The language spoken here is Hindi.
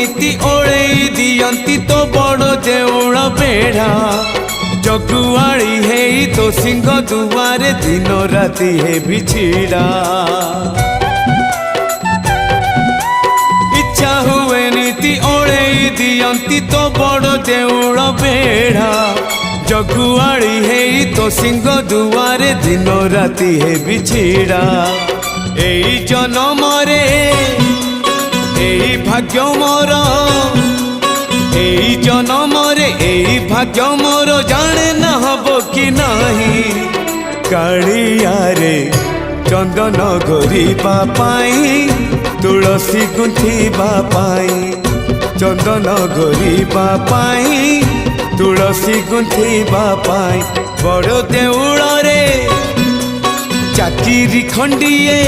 नीति ओळेई दियंती तो बड़ देउळ बेढ़ा जगुआड़ी है तो सिंह दुआरे दिन राति है बिछिड़ा इच्छा हुए नीति ओळेई दियंती तो बड़ देउळ बेढ़ा जगुआड़ी है तो सिंह दुआरे दिन राति है बिछिड़ा एई जन्म रे एई भाग्य मोर एई जन्म रे एई भाग्य मोर जाने न हबो कि नहीं कालिया रे चंदन घोरिबा पाई तुलसी गुंथिबा पाई चंदन घोरिबा पाई तुलसी गुंथिबा पाई बड़ देउळ रे चाकिरी खंडिए